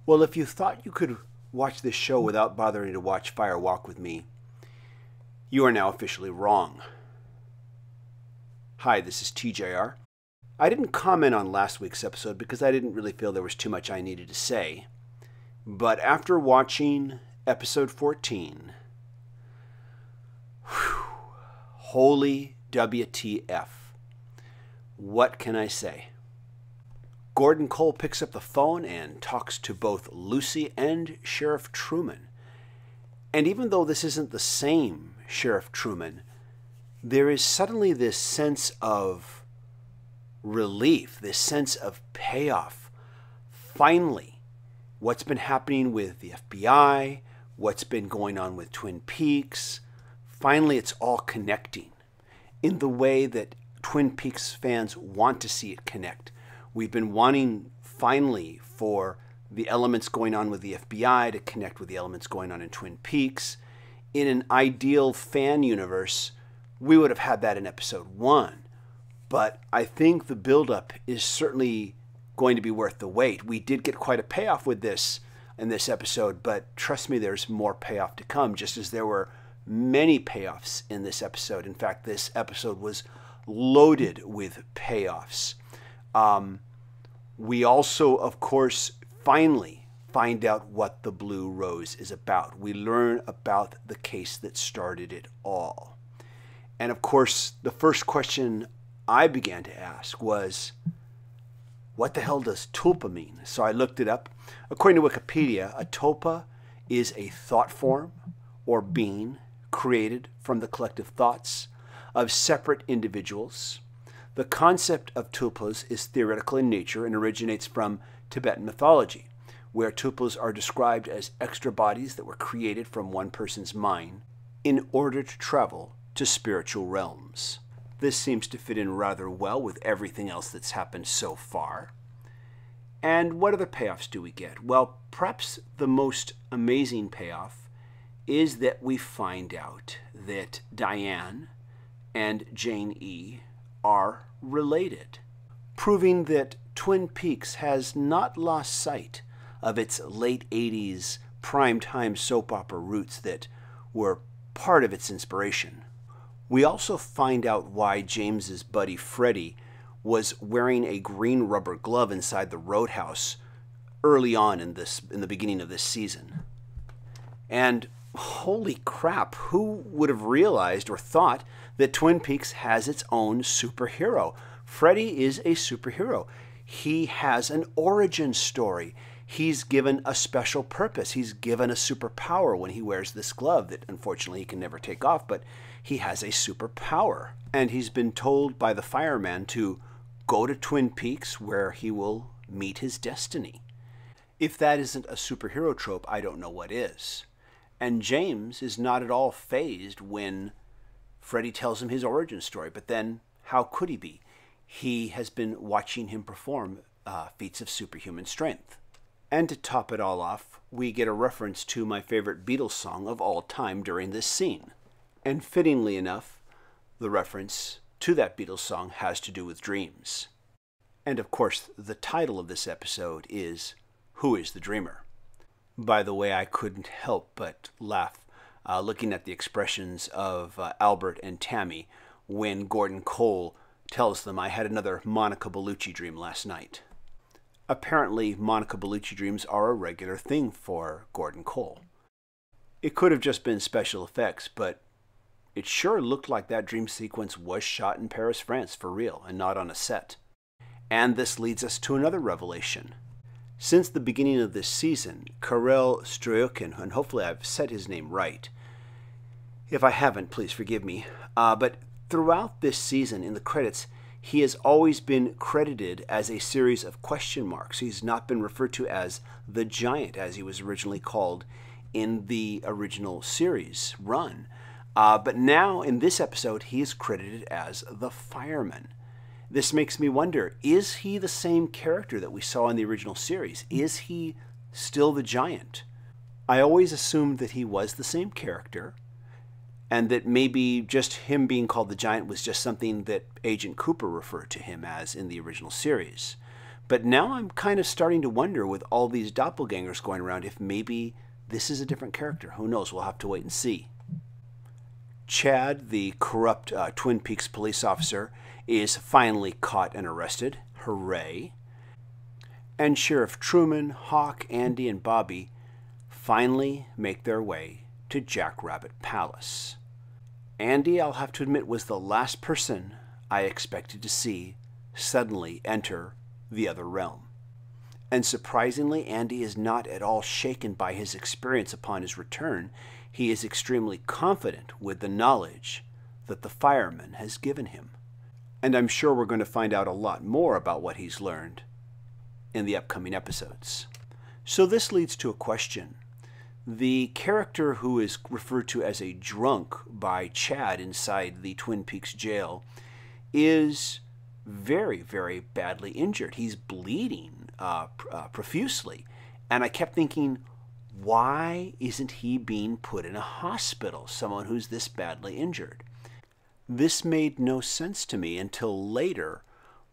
Well, if you thought you could watch this show without bothering to watch Fire Walk with Me, you are now officially wrong. Hi, this is TJR. I didn't comment on last week's episode because I didn't really feel there was too much I needed to say. But after watching episode 14, holy WTF. What can I say? Gordon Cole picks up the phone and talks to both Lucy and Sheriff Truman. And even though this isn't the same Sheriff Truman, there is suddenly this sense of relief, this sense of payoff. Finally, what's been happening with the FBI, what's been going on with Twin Peaks, finally it's all connecting in the way that Twin Peaks fans want to see it connect. We've been wanting finally for the elements going on with the FBI to connect with the elements going on in Twin Peaks. In an ideal fan universe, we would have had that in episode 1. But I think the buildup is certainly going to be worth the wait. We did get quite a payoff with this in this episode, but trust me, there's more payoff to come, just as there were many payoffs in this episode. In fact, this episode was loaded with payoffs. We also, of course, finally find out what the Blue Rose is about. We learn about the case that started it all. And of course, the first question I began to ask was, what the hell does tulpa mean? So I looked it up. According to Wikipedia, a tulpa is a thought form or being created from the collective thoughts of separate individuals. The concept of tulpas is theoretical in nature and originates from Tibetan mythology, where tulpas are described as extra bodies that were created from one person's mind in order to travel to spiritual realms. This seems to fit in rather well with everything else that's happened so far. And what other payoffs do we get? Well, perhaps the most amazing payoff is that we find out that Diane and Jane E. are related, proving that Twin Peaks has not lost sight of its late 80s primetime soap opera roots that were part of its inspiration. We also find out why James's buddy Freddie was wearing a green rubber glove inside the roadhouse early on in the beginning of this season. And holy crap, who would have realized or thought that Twin Peaks has its own superhero? Freddie is a superhero. He has an origin story. He's given a special purpose. He's given a superpower when he wears this glove that unfortunately he can never take off, but he has a superpower. And he's been told by the fireman to go to Twin Peaks where he will meet his destiny. If that isn't a superhero trope, I don't know what is. And James is not at all fazed when Freddie tells him his origin story, but then how could he be? He has been watching him perform feats of superhuman strength. And to top it all off, we get a reference to my favorite Beatles song of all time during this scene. And fittingly enough, the reference to that Beatles song has to do with dreams. And of course, the title of this episode is Who is the Dreamer? By the way, I couldn't help but laugh looking at the expressions of Albert and Tammy when Gordon Cole tells them, I had another Monica Bellucci dream last night. Apparently, Monica Bellucci dreams are a regular thing for Gordon Cole. It could have just been special effects, but it sure looked like that dream sequence was shot in Paris, France for real and not on a set. And this leads us to another revelation. Since the beginning of this season, Karel Struiken, and hopefully I've said his name right. If I haven't, please forgive me. But throughout this season, in the credits, he has always been credited as a series of question marks. He's not been referred to as the Giant, as he was originally called in the original series run. But now, in this episode, he is credited as the Fireman. This makes me wonder, is he the same character that we saw in the original series? Is he still the Giant? I always assumed that he was the same character, and that maybe just him being called the Giant was just something that Agent Cooper referred to him as in the original series. But now I'm kind of starting to wonder, with all these doppelgangers going around, if maybe this is a different character. Who knows? We'll have to wait and see. Chad, the corrupt Twin Peaks police officer, is finally caught and arrested. Hooray. And Sheriff Truman, Hawk, Andy, and Bobby finally make their way to Jackrabbit Palace. Andy, I'll have to admit, was the last person I expected to see suddenly enter the other realm. And surprisingly, Andy is not at all shaken by his experience upon his return. He is extremely confident with the knowledge that the fireman has given him. And I'm sure we're going to find out a lot more about what he's learned in the upcoming episodes. So this leads to a question. The character who is referred to as a drunk by Chad inside the Twin Peaks jail is very, very badly injured. He's bleeding profusely. And I kept thinking, why isn't he being put in a hospital, someone who's this badly injured? This made no sense to me until later,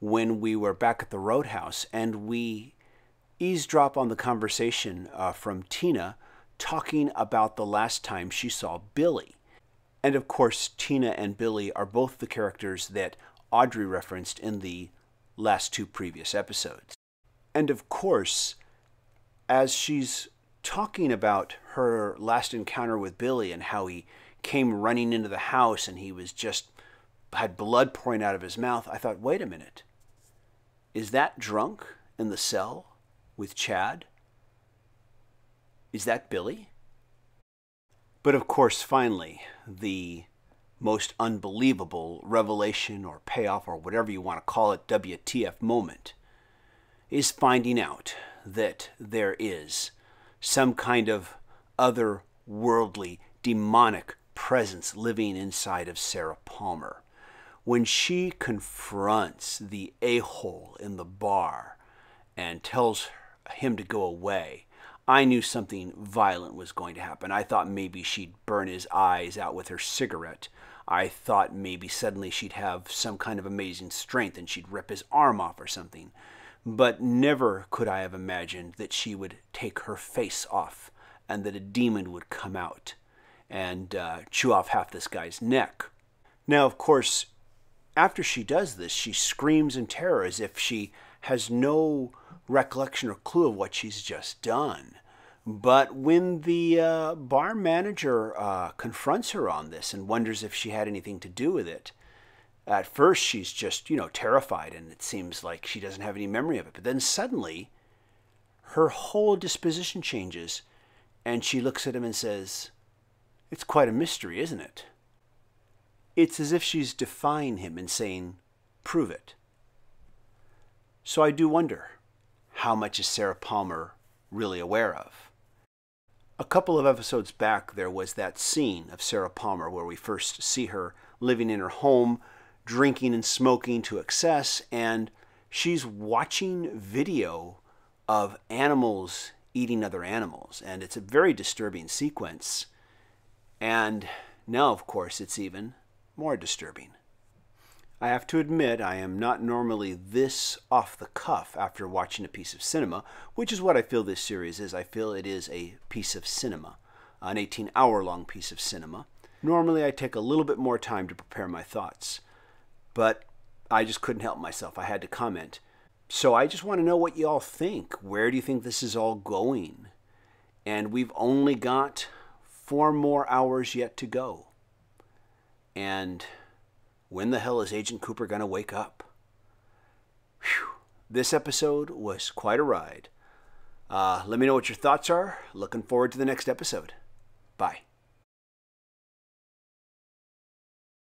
when we were back at the Roadhouse and we eavesdrop on the conversation from Tina talking about the last time she saw Billy. And of course, Tina and Billy are both the characters that Audrey referenced in the last two previous episodes. And of course, as she's talking about her last encounter with Billy and how he came running into the house and he was just had blood pouring out of his mouth, I thought, wait a minute. Is that drunk in the cell with Chad? Is that Billy? But of course, finally, the most unbelievable revelation or payoff or whatever you want to call it, WTF moment, is finding out that there is some kind of otherworldly, demonic presence living inside of Sarah Palmer. When she confronts the a-hole in the bar and tells him to go away, I knew something violent was going to happen. I thought maybe she'd burn his eyes out with her cigarette. I thought maybe suddenly she'd have some kind of amazing strength and she'd rip his arm off or something. But never could I have imagined that she would take her face off and that a demon would come out and chew off half this guy's neck. Now, of course, after she does this, she screams in terror as if she has no recollection or clue of what she's just done. But when the bar manager confronts her on this and wonders if she had anything to do with it, at first she's just, terrified, and it seems like she doesn't have any memory of it. But then suddenly, her whole disposition changes, and she looks at him and says, "It's quite a mystery, isn't it?" It's as if she's defying him and saying, "Prove it." So I do wonder, how much is Sarah Palmer really aware of? A couple of episodes back, there was that scene of Sarah Palmer where we first see her living in her home, drinking and smoking to excess, and she's watching video of animals eating other animals. And it's a very disturbing sequence. And now, of course, it's even more disturbing. I have to admit, I am not normally this off the cuff after watching a piece of cinema, which is what I feel this series is. I feel it is a piece of cinema, an 18-hour-long piece of cinema. Normally, I take a little bit more time to prepare my thoughts, but I just couldn't help myself. I had to comment. So I just want to know what you all think. Where do you think this is all going? And we've only got 4 more hours yet to go. And when the hell is Agent Cooper going to wake up? Whew. This episode was quite a ride. Let me know what your thoughts are. Looking forward to the next episode. Bye.